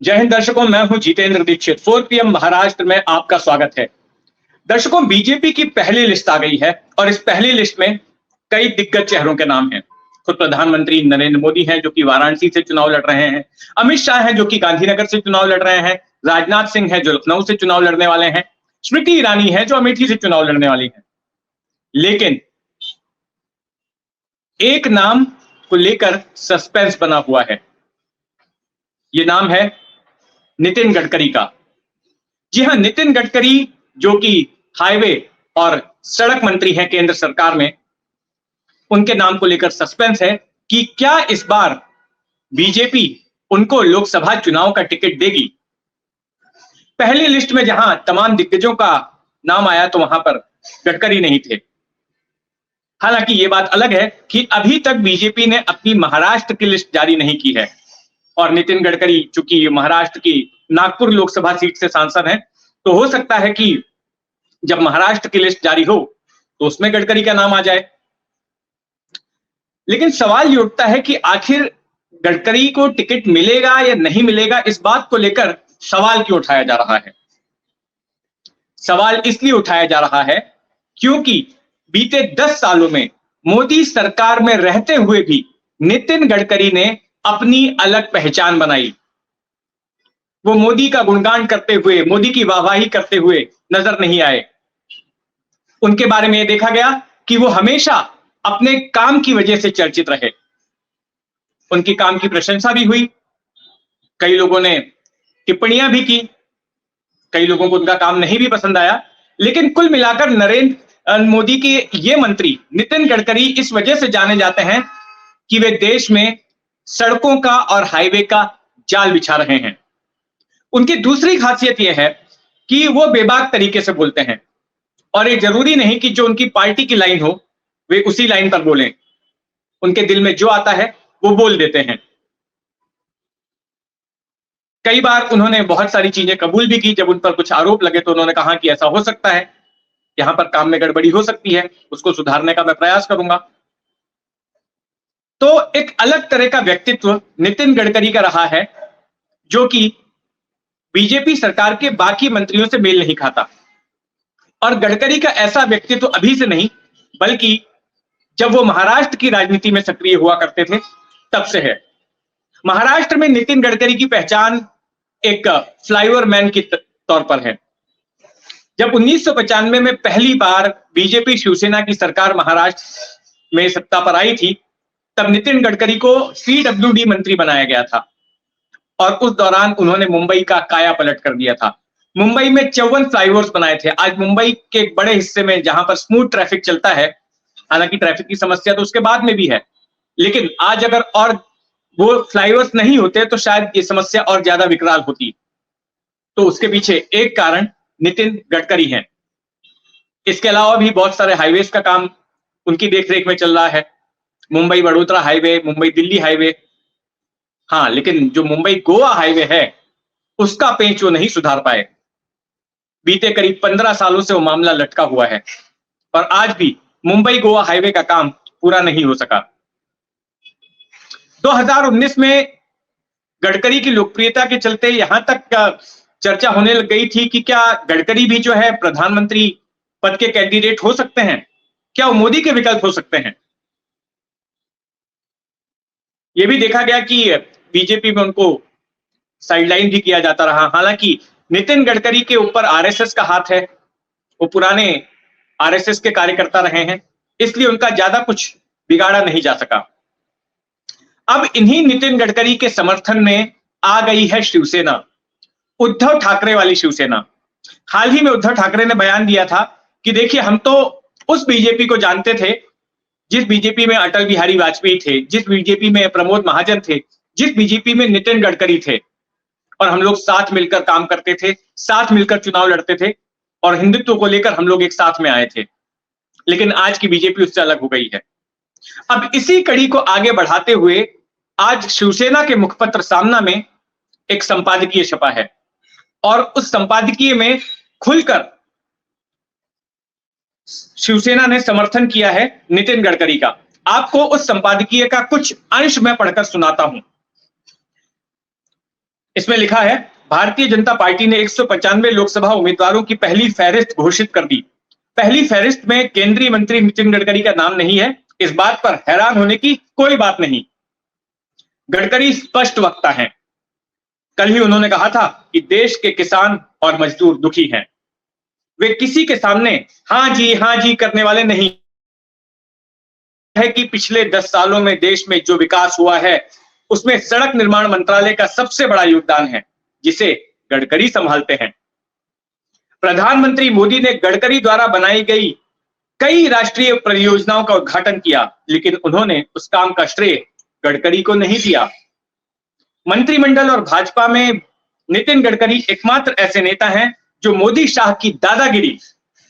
जय हिंद दर्शकों, मैं हूं जितेंद्र दीक्षित। 4 PM महाराष्ट्र में आपका स्वागत है। दर्शकों, बीजेपी की पहली लिस्ट आ गई है और इस पहली लिस्ट में कई दिग्गज चेहरों के नाम हैं। खुद प्रधानमंत्री नरेंद्र मोदी हैं जो कि वाराणसी से चुनाव लड़ रहे हैं, अमित शाह हैं जो कि गांधीनगर से चुनाव लड़ रहे हैं, राजनाथ सिंह है जो लखनऊ से चुनाव लड़ने वाले हैं, स्मृति ईरानी है जो अमेठी से चुनाव लड़ने वाली है। लेकिन एक नाम को लेकर सस्पेंस बना हुआ है। ये नाम है नितिन गडकरी का। जी हां, नितिन गडकरी जो कि हाईवे और सड़क मंत्री हैं केंद्र सरकार में, उनके नाम को लेकर सस्पेंस है कि क्या इस बार बीजेपी उनको लोकसभा चुनाव का टिकट देगी। पहली लिस्ट में जहां तमाम दिग्गजों का नाम आया तो वहां पर गडकरी नहीं थे। हालांकि यह बात अलग है कि अभी तक बीजेपी ने अपनी महाराष्ट्र की लिस्ट जारी नहीं की है और नितिन गडकरी चूंकि महाराष्ट्र की नागपुर लोकसभा सीट से सांसद हैं, तो हो सकता है कि जब महाराष्ट्र की लिस्ट जारी हो तो उसमें गडकरी का नाम आ जाए। लेकिन सवाल ये उठता है कि आखिर गडकरी को टिकट मिलेगा या नहीं मिलेगा, इस बात को लेकर सवाल क्यों उठाया जा रहा है। सवाल इसलिए उठाया जा रहा है क्योंकि बीते 10 सालों में मोदी सरकार में रहते हुए भी नितिन गडकरी ने अपनी अलग पहचान बनाई। वो मोदी का गुणगान करते हुए, मोदी की वाहवाही करते हुए नजर नहीं आए। उनके बारे में यह देखा गया कि वो हमेशा अपने काम की वजह से चर्चित रहे। उनकी काम की प्रशंसा भी हुई, कई लोगों ने टिप्पणियां भी की, कई लोगों को उनका काम नहीं भी पसंद आया। लेकिन कुल मिलाकर नरेंद्र मोदी के ये मंत्री नितिन गडकरी इस वजह से जाने जाते हैं कि वे देश में सड़कों का और हाईवे का जाल बिछा रहे हैं। उनकी दूसरी खासियत यह है कि वो बेबाक तरीके से बोलते हैं और ये जरूरी नहीं कि जो उनकी पार्टी की लाइन हो वे उसी लाइन पर बोलें। उनके दिल में जो आता है वो बोल देते हैं। कई बार उन्होंने बहुत सारी चीजें कबूल भी की। जब उन पर कुछ आरोप लगे तो उन्होंने कहा कि ऐसा हो सकता है, यहां पर काम में गड़बड़ी हो सकती है, उसको सुधारने का मैं प्रयास करूंगा। तो एक अलग तरह का व्यक्तित्व नितिन गडकरी का रहा है जो कि बीजेपी सरकार के बाकी मंत्रियों से मेल नहीं खाता। और गडकरी का ऐसा व्यक्तित्व अभी से नहीं बल्कि जब वो महाराष्ट्र की राजनीति में सक्रिय हुआ करते थे तब से है। महाराष्ट्र में नितिन गडकरी की पहचान एक फ्लाईओवर मैन के तौर पर है। जब 1995 में पहली बार बीजेपी शिवसेना की सरकार महाराष्ट्र में सत्ता पर आई थी, तब नितिन गडकरी को CWD मंत्री बनाया गया था और उस दौरान उन्होंने मुंबई का काया पलट कर दिया था। मुंबई में 54 फ्लाईओवर्स बनाए थे। आज मुंबई के एक बड़े हिस्से में जहां पर स्मूथ ट्रैफिक चलता है, हालांकि ट्रैफिक की समस्या तो उसके बाद में भी है, लेकिन आज अगर और वो फ्लाईओवर्स नहीं होते तो शायद ये समस्या और ज्यादा विकराल होती। तो उसके पीछे एक कारण नितिन गडकरी हैं। इसके अलावा भी बहुत सारे हाईवेज का काम उनकी देखरेख में चल रहा है। Mumbai Vadodara highway, Mumbai Delhi highway. हाँ, लेकिन जो मुंबई गोवा हाईवे है उसका पेंच वो नहीं सुधार पाए। बीते करीब 15 सालों से वो मामला लटका हुआ है और आज भी मुंबई गोवा हाईवे का काम पूरा नहीं हो सका। 2019 में गडकरी की लोकप्रियता के चलते यहां तक चर्चा होने लग गई थी कि क्या गडकरी भी जो है प्रधानमंत्री पद के कैंडिडेट हो सकते हैं, क्या वो मोदी के विकल्प हो सकते हैं। यह भी देखा गया कि बीजेपी में उनको साइडलाइन भी किया जाता रहा। हालांकि नितिन गडकरी के ऊपर आरएसएस का हाथ है, वो पुराने आरएसएस के कार्यकर्ता रहे हैं, इसलिए उनका ज्यादा कुछ बिगाड़ा नहीं जा सका। अब इन्हीं नितिन गडकरी के समर्थन में आ गई है शिवसेना, उद्धव ठाकरे वाली शिवसेना। हाल ही में उद्धव ठाकरे ने बयान दिया था कि देखिए, हम तो उस बीजेपी को जानते थे जिस बीजेपी में अटल बिहारी वाजपेयी थे, जिस बीजेपी में प्रमोद महाजन थे, जिस बीजेपी में नितिन गडकरी थे, और हम लोग साथ मिलकर काम करते थे, साथ मिलकर चुनाव लड़ते थे और हिंदुत्व को लेकर हम लोग एक साथ में आए थे। लेकिन आज की बीजेपी उससे अलग हो गई है। अब इसी कड़ी को आगे बढ़ाते हुए आज शिवसेना के मुखपत्र सामना में एक संपादकीय छपा है और उस संपादकीय में खुलकर शिवसेना ने समर्थन किया है नितिन गडकरी का। आपको उस संपादकीय का कुछ अंश मैं पढ़कर सुनाता हूं। इसमें लिखा है, भारतीय जनता पार्टी ने 195 लोकसभा उम्मीदवारों की पहली फहरिस्त घोषित कर दी। पहली फहरिस्त में केंद्रीय मंत्री नितिन गडकरी का नाम नहीं है। इस बात पर हैरान होने की कोई बात नहीं। गडकरी स्पष्ट वक्ता हैं। कल ही उन्होंने कहा था कि देश के किसान और मजदूर दुखी हैं। वे किसी के सामने हाँ जी करने वाले नहीं है कि पिछले 10 सालों में देश में जो विकास हुआ है उसमें सड़क निर्माण मंत्रालय का सबसे बड़ा योगदान है, जिसे गडकरी संभालते हैं। प्रधानमंत्री मोदी ने गडकरी द्वारा बनाई गई कई राष्ट्रीय परियोजनाओं का उद्घाटन किया, लेकिन उन्होंने उस काम का श्रेय गडकरी को नहीं दिया। मंत्रिमंडल और भाजपा में नितिन गडकरी एकमात्र ऐसे नेता हैं जो मोदी शाह की दादागिरी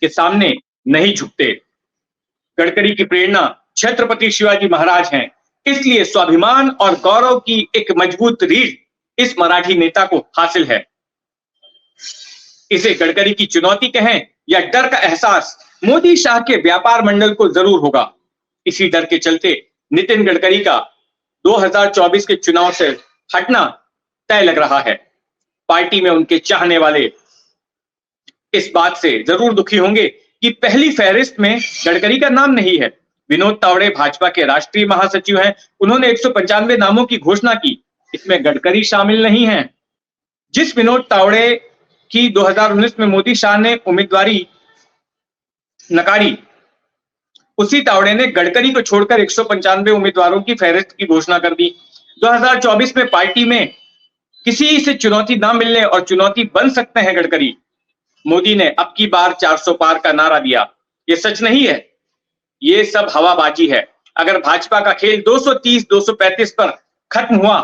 के सामने नहीं झुकते। गडकरी की प्रेरणा छत्रपति शिवाजी महाराज हैं, इसलिए स्वाभिमान और गौरव की एक मजबूत रीढ़ इस मराठी नेता को हासिल है। इसे गडकरी की चुनौती कहें या डर का एहसास मोदी शाह के व्यापार मंडल को जरूर होगा। इसी डर के चलते नितिन गडकरी का 2024 के चुनाव से हटना तय लग रहा है। पार्टी में उनके चाहने वाले इस बात से जरूर दुखी होंगे कि पहली फहरिस्त में गडकरी का नाम नहीं है। विनोद तावड़े भाजपा के राष्ट्रीय महासचिव हैं। उन्होंने 195 नामों की घोषणा की, इसमें गडकरी शामिल नहीं है। जिस विनोद तावड़े की 2019 में मोदी शाह ने उम्मीदवारी नकारी, उसी तावड़े ने गडकरी को छोड़कर 195 उम्मीदवारों की फहरिस्त की घोषणा कर दी। 2024 में पार्टी में किसी से चुनौती ना मिलने और चुनौती बन सकते हैं गडकरी। मोदी ने अब की बार 400 पार का नारा दिया, ये सच नहीं है, ये सब हवाबाजी है। अगर भाजपा का खेल 230-235 पर खत्म हुआ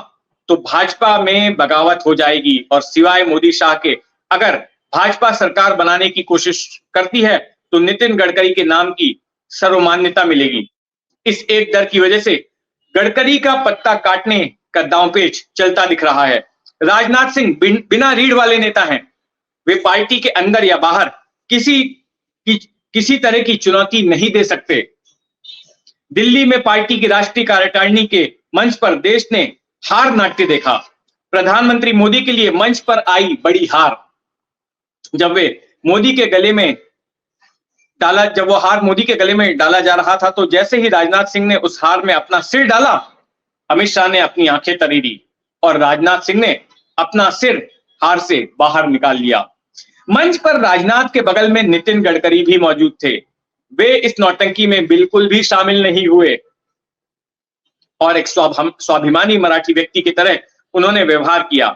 तो भाजपा में बगावत हो जाएगी और सिवाय मोदी शाह के अगर भाजपा सरकार बनाने की कोशिश करती है तो नितिन गडकरी के नाम की सर्वमान्यता मिलेगी। इस एक डर की वजह से गडकरी का पत्ता काटने का दांवपेच चलता दिख रहा है। राजनाथ सिंह बिना रीढ़ वाले नेता हैं। वे पार्टी के अंदर या बाहर किसी तरह की चुनौती नहीं दे सकते। दिल्ली में पार्टी की राष्ट्रीय कार्यकारिणी के मंच पर देश ने हार नाट्य देखा। प्रधानमंत्री मोदी के लिए मंच पर आई बड़ी हार। जब वो हार मोदी के गले में डाला जा रहा था तो जैसे ही राजनाथ सिंह ने उस हार में अपना सिर डाला, अमित शाह ने अपनी आंखें तरी दी और राजनाथ सिंह ने अपना सिर हार से बाहर निकाल लिया। मंच पर राजनाथ के बगल में नितिन गडकरी भी मौजूद थे। वे इस नौटंकी में बिल्कुल भी शामिल नहीं हुए और एक स्वाभिमानी मराठी व्यक्ति की तरह उन्होंने व्यवहार किया।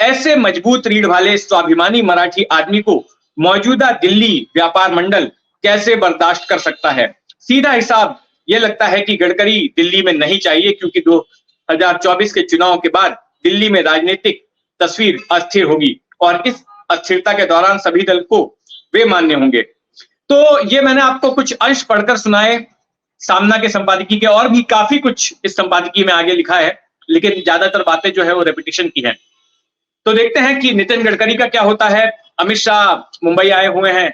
ऐसे मजबूत रीढ़ वाले स्वाभिमानी मराठी आदमी को मौजूदा दिल्ली व्यापार मंडल कैसे बर्दाश्त कर सकता है? सीधा हिसाब यह लगता है कि गडकरी दिल्ली में नहीं चाहिए, क्योंकि 2024 के चुनाव के बाद दिल्ली में राजनीतिक तस्वीर अस्थिर होगी और इस अस्थिरता के दौरान सभी दल को वे मान्य होंगे। तो ये मैंने आपको कुछ अंश पढ़कर सुनाए सामना के संपादकीय के, और भी काफी कुछ इस संपादकीय में आगे लिखा है, लेकिन ज्यादातर बातें जो है वो रेपिटेशन की है। तो देखते हैं कि नितिन गडकरी का क्या होता है। अमित शाह मुंबई आए हुए हैं,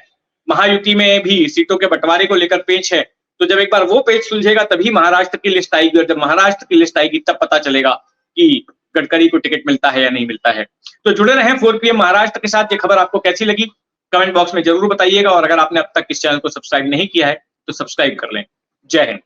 महायुति में भी सीटों के बंटवारे को लेकर पेच है। तो जब एक बार वो पेच सुलझेगा तभी महाराष्ट्र की लिस्ट आएगी, और जब महाराष्ट्र की लिस्ट आएगी तब पता चलेगा कि गडकरी को टिकट मिलता है या नहीं मिलता है। तो जुड़े रहें 4 PM महाराष्ट्र के साथ। ये खबर आपको कैसी लगी कमेंट बॉक्स में जरूर बताइएगा, और अगर आपने अब तक इस चैनल को सब्सक्राइब नहीं किया है तो सब्सक्राइब कर लें। जय हिंद।